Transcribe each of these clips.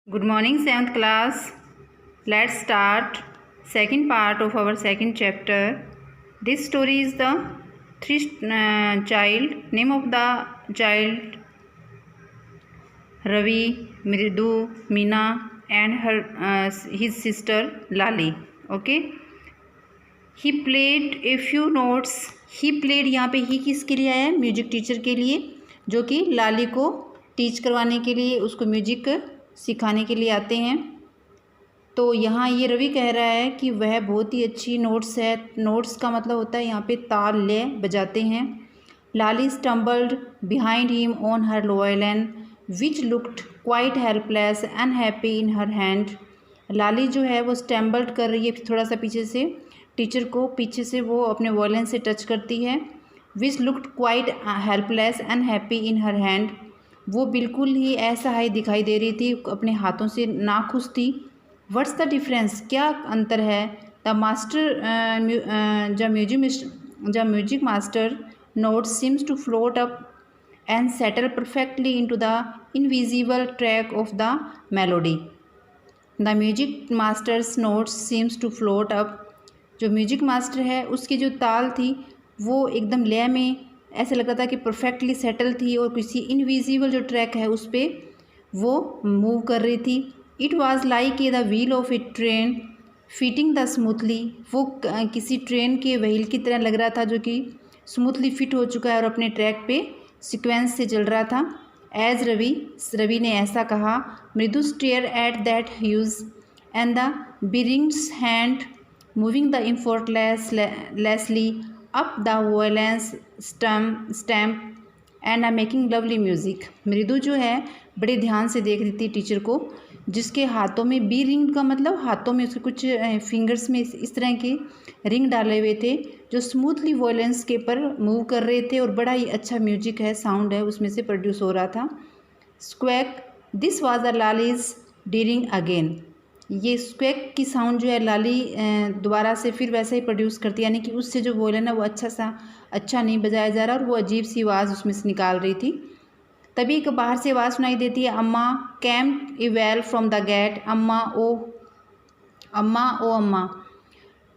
Good morning, 7th class. Let's start second part of our second chapter. This story is the child. Name of the child Ravi, Mridu, Meena, and his sister Lali. Okay. He played a few notes. He played यहाँ पे ही किसके लिए आया है? Music teacher के लिए, जो कि लाली को टीच करवाने के लिए, उसको म्यूजिक सिखाने के लिए आते हैं। तो यहाँ ये रवि कह रहा है कि वह बहुत ही अच्छी नोट्स है। नोट्स का मतलब होता है यहाँ पे ताल लय बजाते हैं। Lali stumbled behind him on her violin which looked quite helpless and happy in her hand. Lali जो है वो स्टम्बल्ड कर रही है थोड़ा सा पीछे से, टीचर को पीछे से वो अपने वायलिन से टच करती है। Which looked quite helpless and happy in her hand, वो बिल्कुल ही असहाय दिखाई दे रही थी, अपने हाथों से नाखुश थी। व्हाट्स द डिफरेंस, क्या अंतर है? The master the music master notes seems to float up and settle perfectly into the invisible track of the melody. The music masters notes seems to float up, जो music master है उसकी जो ताल थी वो एकदम लय में ऐसा लग रहा था कि परफेक्टली सेटल थी और किसी इनविजिबल जो ट्रैक है उस पर वो मूव कर रही थी। It was like the wheel of A train fitting the smoothly, वो किसी ट्रेन के व्हील की तरह लग रहा था जो कि स्मूथली फिट हो चुका है और अपने ट्रैक पे सीक्वेंस से चल रहा था। एज रवि ने ऐसा कहा। Mridu stare at that huge and the bearings hand moving the effortlessly up the violence stamp and are making lovely music। मृदु जो है बड़े ध्यान से देख रही थी टीचर को, जिसके हाथों में बी रिंग का मतलब हाथों में उसके कुछ फिंगर्स में इस तरह के रिंग डाले हुए थे जो स्मूथली वॉयलेंस के पर मूव कर रहे थे और बड़ा ही अच्छा म्यूजिक है, साउंड है उसमें से प्रोड्यूस हो रहा था। Squawk this was the Lali's daring again, ये स्क्वैक की साउंड जो है लाली दोबारा से फिर वैसा ही प्रोड्यूस करती है, यानी कि उससे जो वॉयलिन है वो अच्छा नहीं बजाया जा रहा और वो अजीब सी आवाज़ उसमें से निकाल रही थी। तभी एक बाहर से आवाज़ सुनाई देती है, Amma came a wail from the gate, Amma O अम्मा।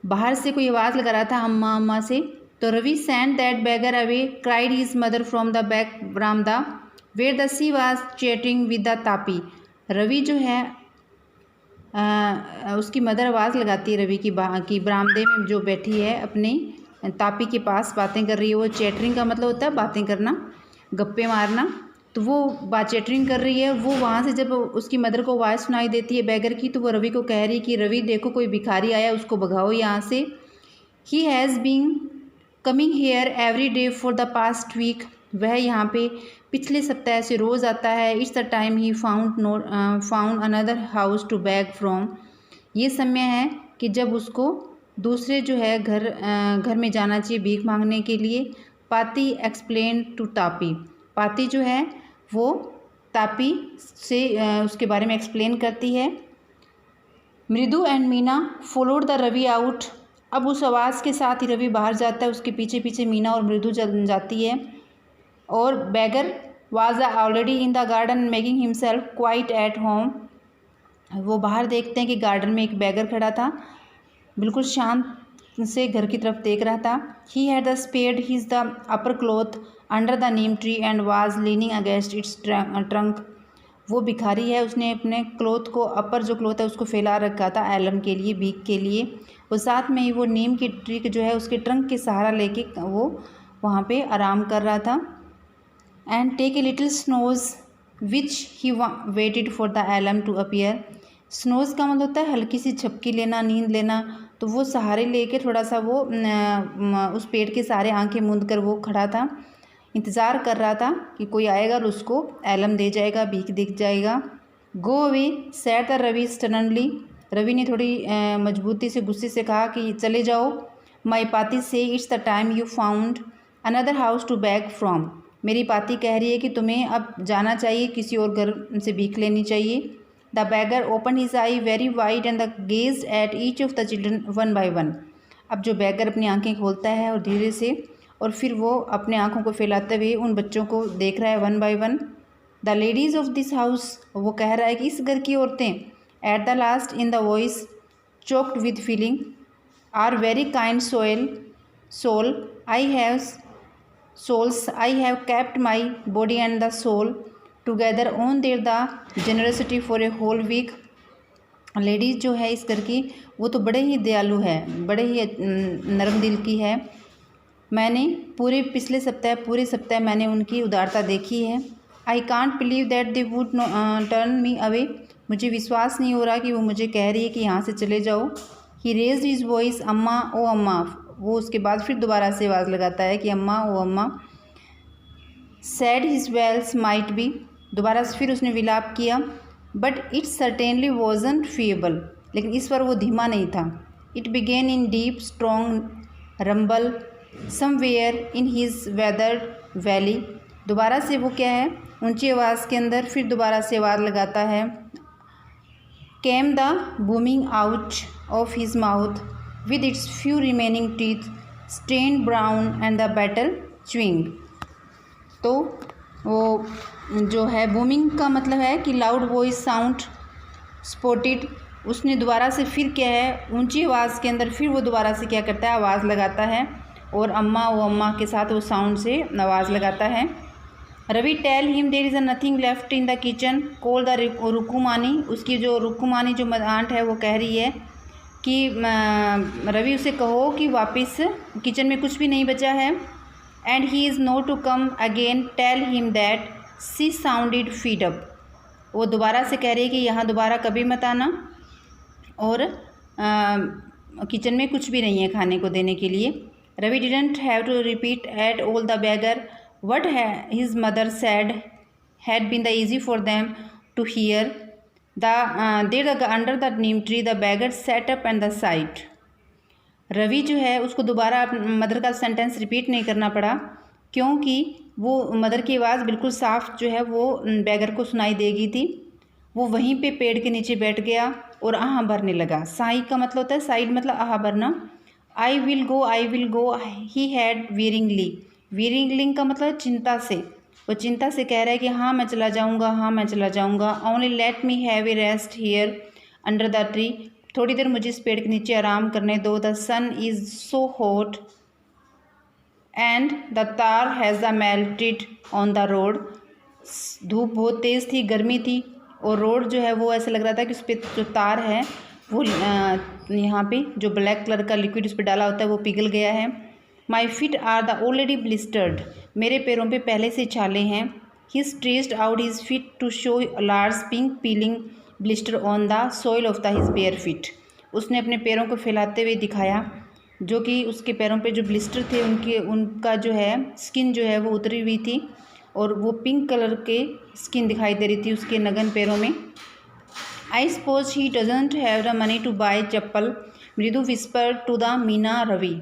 बाहर से कोई आवाज़ लगा रहा था अम्मा से। तो Ravi send that beggar away cried his mother from the back baramda where the she was chatting with the Tapi. Ravi जो है उसकी मदर आवाज़ लगाती है रवि की बरामदे में जो बैठी है अपने तापी के पास बातें कर रही है। वो चैटरिंग का मतलब होता है बातें करना, गप्पे मारना, तो वो चैटरिंग कर रही है। वो वहाँ से जब उसकी मदर को आवाज़ सुनाई देती है बैगर की, तो वो रवि को कह रही है कि रवि देखो कोई भिखारी आया, उसको भगाओ यहाँ से। He has been coming here every day for the past week, वह यहाँ पे पिछले सप्ताह से रोज़ आता है। It's the time he found another house to beg from, ये समय है कि जब उसको दूसरे जो है घर में जाना चाहिए भीख मांगने के लिए। पाती एक्सप्लेन टू तापी, पाती जो है वो तापी से उसके बारे में एक्सप्लेन करती है। Mridu and Meena followed the Ravi out, अब उस आवाज़ के साथ ही रवि बाहर जाता है, उसके पीछे पीछे मीना और मृदु जाती है। और beggar was already in the garden making himself quite at home, वो बाहर देखते हैं कि गार्डन में एक बैगर खड़ा था, बिल्कुल शांत से घर की तरफ देख रहा था। He had the spread his the upper cloth under the neem tree and was leaning against its trunk, वो भिखारी है, उसने अपने क्लॉथ को, अपर जो क्लॉथ है उसको फैला रखा था एलम के लिए, भीख के लिए, और साथ में ही वो नीम की ट्री जो है उसके ट्रंक के सहारा लेके वो वहाँ पे आराम कर रहा था। And take a little snooze which he waited for the alms to appear, snooze का मतलब होता है हल्की सी झपकी लेना, नींद लेना, तो वो सहारे लेके थोड़ा सा वो उस पेड़ के सहारे आंखें मूंद कर वो खड़ा था, इंतज़ार कर रहा था कि कोई आएगा और उसको एलम दे जाएगा, भीख दिख जाएगा। Go away said the Ravi sternly, Ravi ने थोड़ी मजबूती से गुस्से से कहा कि चले जाओ। माई पाती से it's the time you found another house to beg from, मेरी पाती कह रही है कि तुम्हें अब जाना चाहिए, किसी और घर से भीख लेनी चाहिए। The bagger open his I very wide and the gazed at each of the children one by one, अब जो बैगर अपनी आंखें खोलता है और धीरे से, और फिर वो अपने आंखों को फैलाते हुए उन बच्चों को देख रहा है one by one. The ladies of this house, वो कह रहा है कि इस घर की औरतें, at the last in the voice choked with feeling, are very kind soul, I have souls, I have kept my body and the soul together on their the generosity for a whole week। Ladies जो है इस घर की वो तो बड़े ही दयालु है, बड़े ही नरम दिल की है। मैंने पूरे सप्ताह मैंने उनकी उदारता देखी है। I can't believe that they would turn me away, मुझे विश्वास नहीं हो रहा कि वो मुझे कह रही है कि यहाँ से चले जाओ। ही रेज्ड हिज वॉइस, अम्मा ओ अम्मा, वो उसके बाद फिर दोबारा से आवाज़ लगाता है कि Amma O Amma. Said his wails might be, दोबारा से फिर उसने विलाप किया। But it certainly wasn't feeble, लेकिन इस बार वो धीमा नहीं था। It began in deep strong rumble somewhere in his withered belly, दोबारा से वो क्या है ऊंची आवाज़ के अंदर फिर दोबारा से आवाज़ लगाता है। Came the booming out of his mouth with its few remaining teeth stained brown and the battle chewing। तो वो जो है बूमिंग का मतलब है कि लाउड वॉइस साउंड स्पोटेड, उसने दोबारा से फिर क्या है ऊंची आवाज़ के अंदर फिर वो दोबारा से क्या करता है आवाज़ लगाता है और अम्मा वो अम्मा के साथ वो साउंड से आवाज़ लगाता है। Ravi tell him there is nothing left in the kitchen call the Rukumani, उसकी जो रुकुमानी जो आंट है वो कह रही है कि रवि उसे कहो कि वापस किचन में कुछ भी नहीं बचा है। And he is no to come again tell him that she sounded fed up, वो दोबारा से कह रही है कि यहाँ दोबारा कभी मत आना और किचन में कुछ भी नहीं है खाने को देने के लिए। Ravi didn't have to repeat at all the beggar what his mother said had been the easy for them to hear. Under the neem tree the beggar sat up and the sight. Ravi जो है उसको दोबारा मदर का sentence repeat नहीं करना पड़ा क्योंकि वो मदर की आवाज़ बिल्कुल साफ़ जो है वो बैगर को सुनाई देगी थी। वो वहीं पे पेड़ के नीचे बैठ गया और आह भरने लगा। साई का मतलब होता है साइड मतलब आह भरना। I will go he had वीरिंगली का मतलब चिंता से, वो चिंता से कह रहा है कि हाँ मैं चला जाऊँगा। Only let me have a rest here under the tree, थोड़ी देर मुझे इस पेड़ के नीचे आराम करने दो। The sun is so hot and the tar has the melted on the road, धूप बहुत तेज़ थी, गर्मी थी और रोड जो है वो ऐसा लग रहा था कि उस पर जो तार है वो यहाँ पे जो ब्लैक कलर का लिक्विड उस पर डाला होता है वो पिघल गया है। My feet are the already blistered, मेरे पैरों पे पहले से छाले हैं। He stressed out his feet to show large pink peeling blister on the soil of the his bare feet, उसने अपने पैरों को फैलाते हुए दिखाया जो कि उसके पैरों पे जो ब्लिस्टर थे उनका जो है स्किन जो है वो उतरी हुई थी और वो पिंक कलर के स्किन दिखाई दे रही थी उसके नगन पैरों में। I suppose he doesn't have the money to buy chappal, Mridu whisper to the Meena Ravi.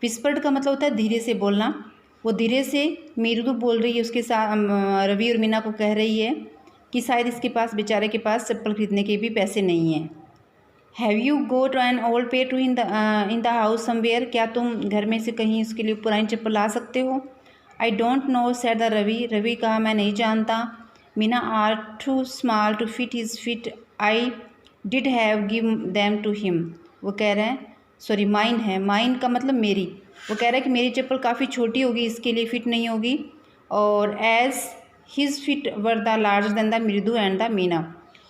Whispered का मतलब होता है धीरे से बोलना, वो धीरे से मृदु बोल रही है उसके साथ रवि और मीना को कह रही है कि शायद इसके पास बेचारे के पास चप्पल खरीदने के भी पैसे नहीं हैं। Have you got an old pair too in the house somewhere, क्या तुम घर में से कहीं उसके लिए पुरानी चप्पल ला सकते हो। I don't know said the Ravi कहा मैं नहीं जानता। Meena are too small to fit his feet, I did have give them to him, वो कह रहे हैं सॉरी माइन है, माइन का मतलब मेरी, वो कह रहा है कि मेरी चप्पल काफ़ी छोटी होगी इसके लिए फिट नहीं होगी। और as his feet were the large than the Mridu and the Meena,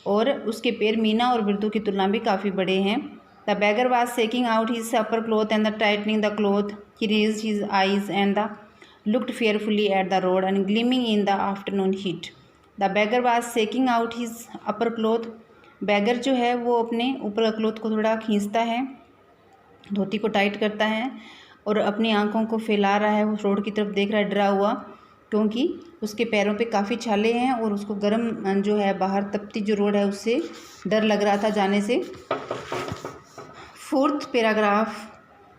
और उसके पैर मीना और मृदु की तुलना भी काफ़ी बड़े हैं। The beggar was seeking out his upper cloth and the tightening the cloth, he raised his eyes and the looked fearfully at the road and gleaming in the afternoon heat. The beggar was seeking out his upper cloth, beggar जो है वो अपने ऊपर का cloth को थोड़ा खींचता है, धोती को टाइट करता है और अपनी आंखों को फैला रहा है, वो रोड की तरफ देख रहा है डरा हुआ क्योंकि उसके पैरों पे काफ़ी छाले हैं और उसको गर्म जो है बाहर तपती जो रोड है उससे डर लग रहा था जाने से। Fourth paragraph,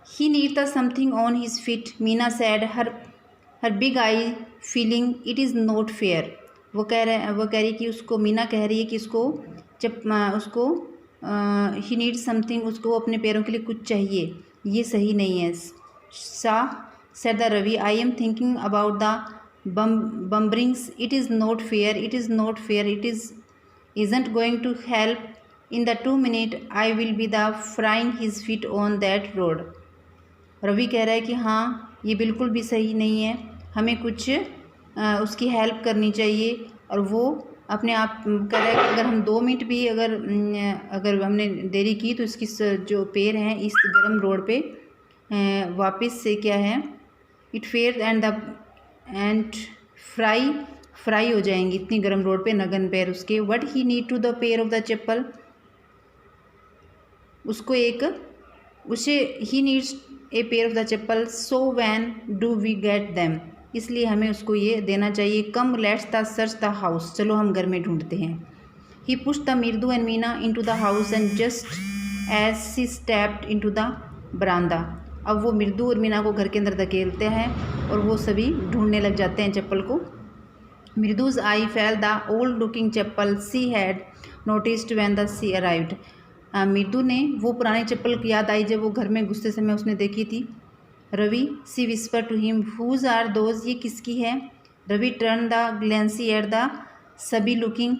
he need the something on his fit, Meena sad her big I feeling it is not fair, वो कह रही कि उसको मीना कह रही है कि उसको ही नीड समथिंग, उसको अपने पैरों के लिए कुछ चाहिए, ये सही नहीं है। सा said the Ravi I am thinking about the bumbrings, it is not fair, it is not fair, isn't going to help. In the 2 minutes I will be the frying his feet on that road. Ravi कह रहा है कि हाँ ये बिल्कुल भी सही नहीं है, हमें कुछ उसकी हेल्प करनी चाहिए। और वो अपने आप कह रहा है कि अगर हम 2 मिनट भी अगर हमने देरी की तो इसकी जो पैर हैं इस गर्म रोड पे वापस से क्या है, इट फेयर एंड फ्राई हो जाएंगी इतनी गर्म रोड पे नगन पैर उसके। What he need to the pair of the chappal, उसे he needs a pair of the chappal. So when do we get them, इसलिए हमें उसको ये देना चाहिए। Come let's the search the house, चलो हम घर में ढूंढते हैं। He push the Mridu and Meena into the house and just as she stepped into the baramda. अब वो मिर्दू और मीना को घर के अंदर धकेलते हैं और वो सभी ढूंढने लग जाते हैं चप्पल को। Mridu's eye fell the old looking chappal she had noticed when the she arrived. Mridu ने वो पुरानी चप्पल की याद आई जब वो घर में घुसते समय उसने देखी थी। Ravi she whisper to him whose are those, ये किसकी है। Ravi turn the glancing at the shabby looking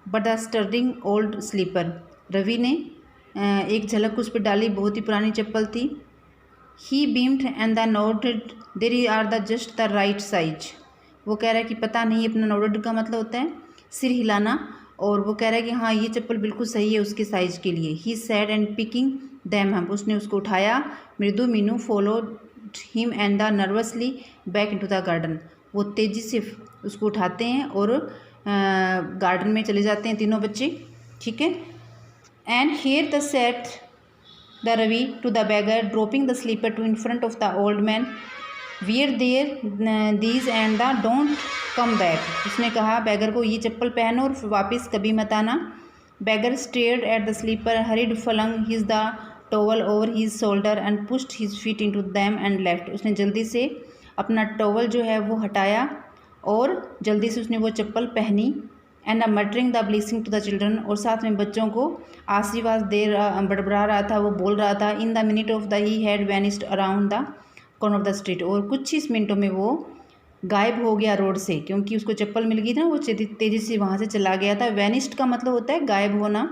but the sturdy old slipper. Ravi ने एक झलक उस पर डाली, बहुत ही पुरानी चप्पल थी। He beamed and the noted there are the just the right size. वो कह रहा है कि पता नहीं, अपना नोटेड का मतलब होता है सिर हिलाना, और वो कह रहा है कि हाँ ये चप्पल बिल्कुल सही है उसके साइज़ के लिए। ही सैड एंड पिकिंग दैम हम, उसने उसको उठाया। मृदु Meenu followed him and the nervously back into the garden. वो तेज़ी से उसको उठाते हैं और गार्डन में चले जाते हैं तीनों बच्चे, ठीक है। And here the set the Ravi to the beggar dropping the slipper to in front of the old man wear their these and the don't come back. उसने कहा बैगर को ये चप्पल पहनो और वापस कभी मत आना। Beggar stared at the slipper hurried flung his the towel over his shoulder and pushed his feet into them and left. उसने जल्दी से अपना टॉवल जो है वो हटाया और जल्दी से उसने वो चप्पल पहनी। And muttering the blessing to the children, और साथ में बच्चों को आशीर्वाद बड़बड़ा रहा था, वो बोल रहा था। In the minute of the he had vanished around the corner of the street, और कुछ ही मिनटों में वो गायब हो गया रोड से, क्योंकि उसको चप्पल मिल गई थी ना, वो तेज़ी से वहाँ से चला गया था। वैनिस्ड का मतलब होता है गायब होना।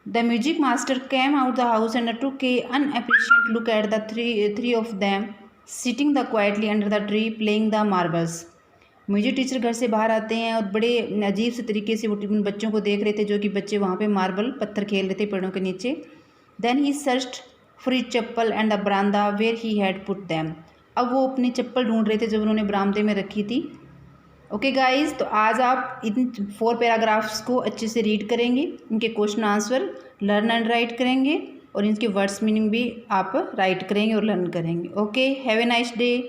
The music master came out the house and took a unappreciative look at the three of them sitting the quietly under the tree playing the marbles. Music teacher घर से बाहर आते हैं और बड़े अजीब से तरीके से वो उन बच्चों को देख रहे थे, जो कि बच्चे वहाँ पे मार्बल पत्थर खेल रहे थे पेड़ों के नीचे। Then he searched for his chappal and the baramda where he had put them. अब वो अपनी चप्पल ढूंढ रहे थे जो उन्होंने बरामदे में रखी थी। ओके गाइस, तो आज आप इन 4 पैराग्राफ्स को अच्छे से रीड करेंगे, इनके question answer learn and right करेंगे और इनके वर्ड्स मीनिंग भी आप राइट करेंगे और लर्न करेंगे। Okay, have a nice day.